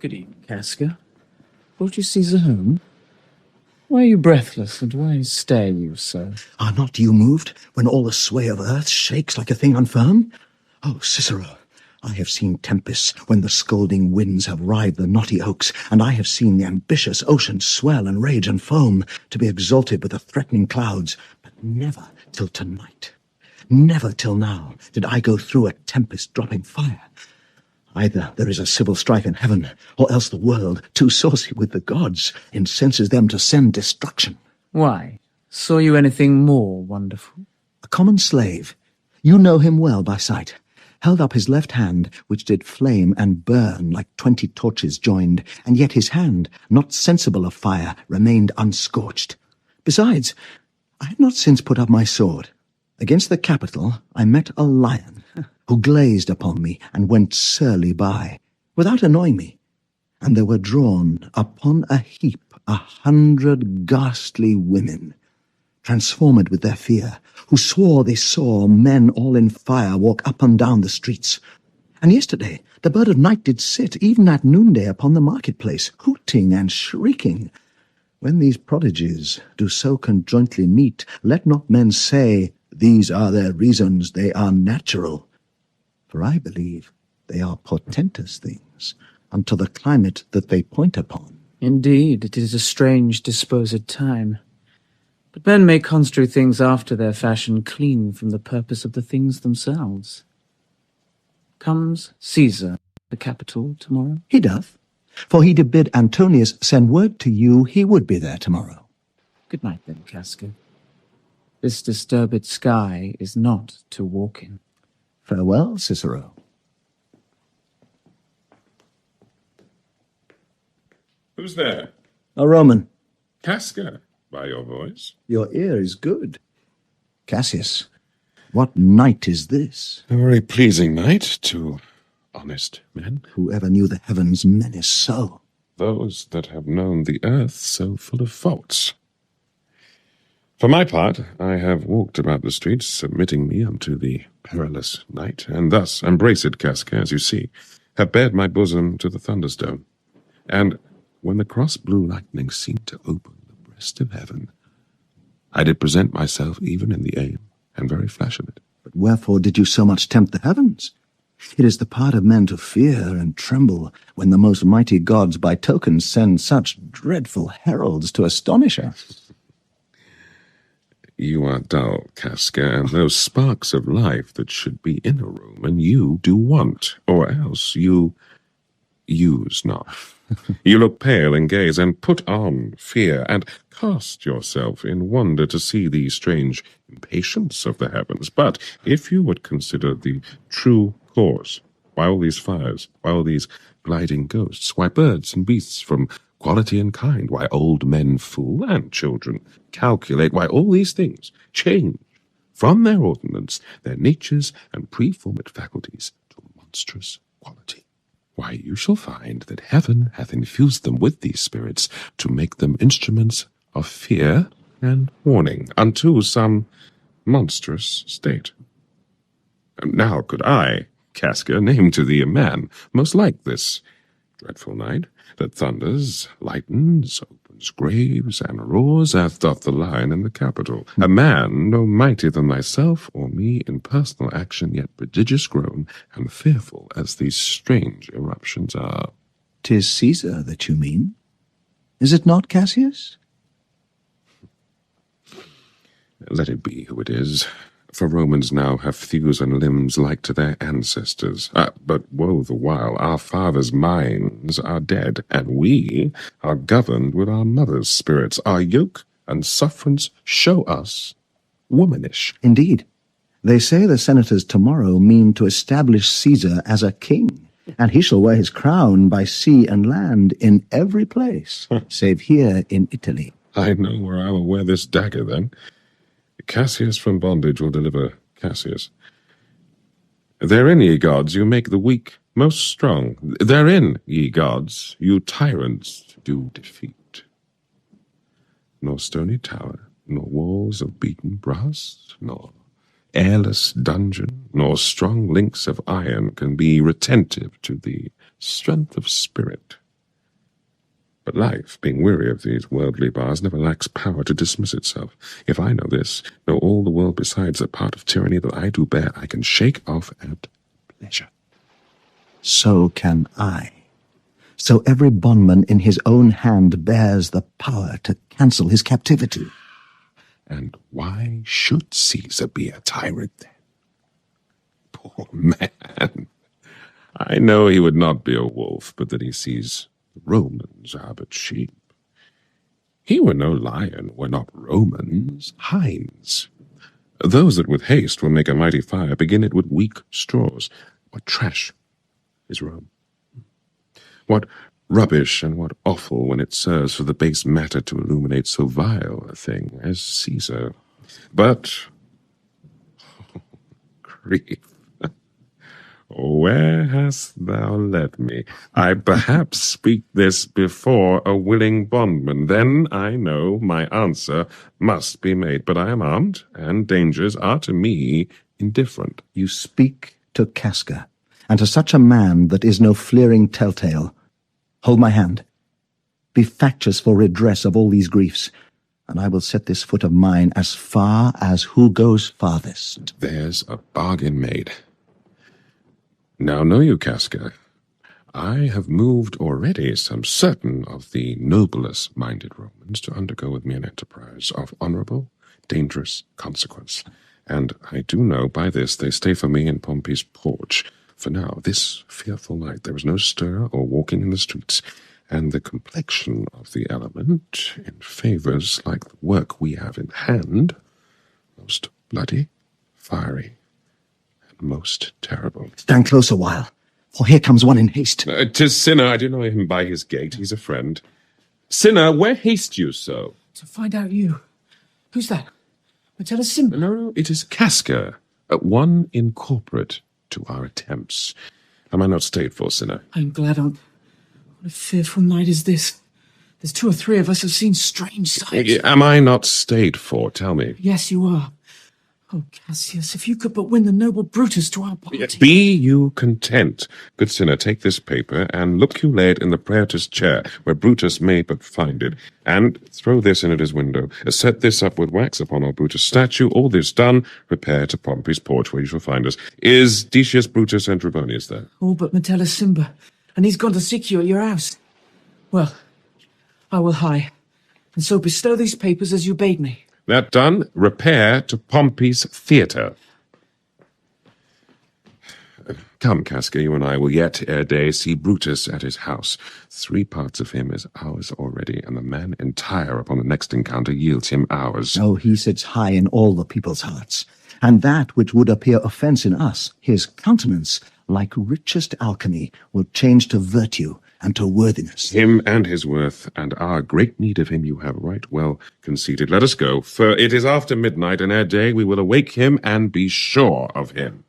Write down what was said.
Good evening, Casca. Brought you Caesar home? Why are you breathless, and why stare you so? Are not you moved, when all the sway of earth shakes like a thing unfirm? Oh, Cicero, I have seen tempests when the scolding winds have rived the knotty oaks, and I have seen the ambitious ocean swell and rage and foam, to be exalted with the threatening clouds, but never till tonight. Never till now did I go through a tempest dropping fire. Either there is a civil strife in heaven, or else the world, too saucy with the gods, incenses them to send destruction. Why? Saw you anything more wonderful? A common slave, you know him well by sight, held up his left hand, which did flame and burn like 20 torches joined, and yet his hand, not sensible of fire, remained unscorched. Besides, I had not since put up my sword. Against the Capitol I met a lion, who glazed upon me and went surly by, without annoying me. And there were drawn upon a heap 100 ghastly women, transformed with their fear, who swore they saw men all in fire walk up and down the streets. And yesterday the bird of night did sit, even at noonday, upon the marketplace, hooting and shrieking. When these prodigies do so conjointly meet, let not men say, these are their reasons, they are natural. For I believe they are portentous things, unto the climate that they point upon. Indeed, it is a strange disposed time. But men may construe things after their fashion clean from the purpose of the things themselves. Comes Caesar, the Capitol, tomorrow? He doth, for he did bid Antonius send word to you he would be there tomorrow. Good night, then, Casca. This disturbed sky is not to walk in. Farewell, Cicero. Who's there? A Roman. Casca, by your voice. Your ear is good. Cassius, what night is this? A very pleasing night to honest men. Whoever knew the heavens menace so? Those that have known the earth so full of faults. For my part, I have walked about the streets, submitting me unto the perilous night, and thus, embraced Casca, as you see, have bared my bosom to the thunderstone. And when the cross-blue lightning seemed to open the breast of heaven, I did present myself even in the aim and very flash of it. But wherefore did you so much tempt the heavens? It is the part of men to fear and tremble when the most mighty gods by tokens send such dreadful heralds to astonish us. You are dull, Casca, and those sparks of life that should be in a room, and you do want, or else you use not. You look pale and gaze, and put on fear, and cast yourself in wonder to see the strange impatience of the heavens. But if you would consider the true cause, why all these fires, why all these gliding ghosts, why birds and beasts from quality and kind, why old men fool and children calculate, why all these things change from their ordinance, their natures and preformed faculties to monstrous quality, why you shall find that heaven hath infused them with these spirits to make them instruments of fear and warning unto some monstrous state. And now could I, Casca, name to thee a man most like this dreadful night, that thunders, lightens, opens graves, and roars as doth the lion in the Capitol. A man no mightier than thyself or me in personal action, yet prodigious grown, and fearful as these strange eruptions are. 'Tis Caesar that you mean, is it not, Cassius? Let it be who it is. For Romans now have thews and limbs like to their ancestors. But woe the while, our fathers' minds are dead, and we are governed with our mothers' spirits. Our yoke and sufferance show us womanish. Indeed. They say the senators tomorrow mean to establish Caesar as a king, and he shall wear his crown by sea and land in every place, save here in Italy. I know where I will wear this dagger, then. Cassius from bondage will deliver Cassius. Therein, ye gods, you make the weak most strong. Therein, ye gods, you tyrants do defeat. Nor stony tower, nor walls of beaten brass, nor airless dungeon, nor strong links of iron can be retentive to the strength of spirit But life, being weary of these worldly bars, never lacks power to dismiss itself. If I know this, know all the world besides, that part of tyranny that I do bear, I can shake off at pleasure. So can I. So every bondman in his own hand bears the power to cancel his captivity. And why should Caesar be a tyrant then? Poor man. I know he would not be a wolf, but that he sees the Romans are but sheep. He were no lion, were not Romans, hinds. Those that with haste will make a mighty fire, begin it with weak straws. What trash is Rome? What rubbish and what offal when it serves for the base matter to illuminate so vile a thing as Caesar. But, grief, where hast thou led me? I perhaps speak this before a willing bondman. Then I know my answer must be made. But I am armed, and dangers are to me indifferent. You speak to Casca, and to such a man that is no fleering telltale. Hold my hand. Be factious for redress of all these griefs, and I will set this foot of mine as far as who goes farthest. There's a bargain made. Now know you, Casca, I have moved already some certain of the noblest-minded Romans to undergo with me an enterprise of honorable, dangerous consequence. And I do know by this they stay for me in Pompey's porch. For now, this fearful night, there is no stir or walking in the streets, and the complexion of the element in favours like the work we have in hand, most bloody, fiery, and most terrible. Stand close a while, for here comes one in haste. 'Tis Cinna, I do know him by his gait, he's a friend. Cinna, where haste you so? To find out you. Who's that? Metella Simba? No, it is Casca, one incorporate to our attempts. Am I not stayed for, Cinna? I'm glad on't. What a fearful night is this. There's 2 or 3 of us have seen strange sights. Am I not stayed for? Tell me. Yes, you are. Oh, Cassius, if you could but win the noble Brutus to our party. Be you content. Good Cinna, take this paper, and look you lay it in the praetor's chair, where Brutus may but find it, and throw this in at his window. Set this up with wax upon our Brutus' statue. All this done, repair to Pompey's porch, where you shall find us. Is Decius Brutus and Trebonius there? All but Metella Simba, and he's gone to seek you at your house. Well, I will hie, and so bestow these papers as you bade me. That done, repair to Pompey's theatre. Come, Casca, you and I will yet ere day see Brutus at his house. 3 parts of him is ours already, and the man entire upon the next encounter yields him ours. Oh, he sits high in all the people's hearts, and that which would appear offence in us, his countenance, like richest alchemy, will change to virtue and to worthiness. Him and his worth, and our great need of him you have right well conceded. Let us go, for it is after midnight, and ere day we will awake him and be sure of him.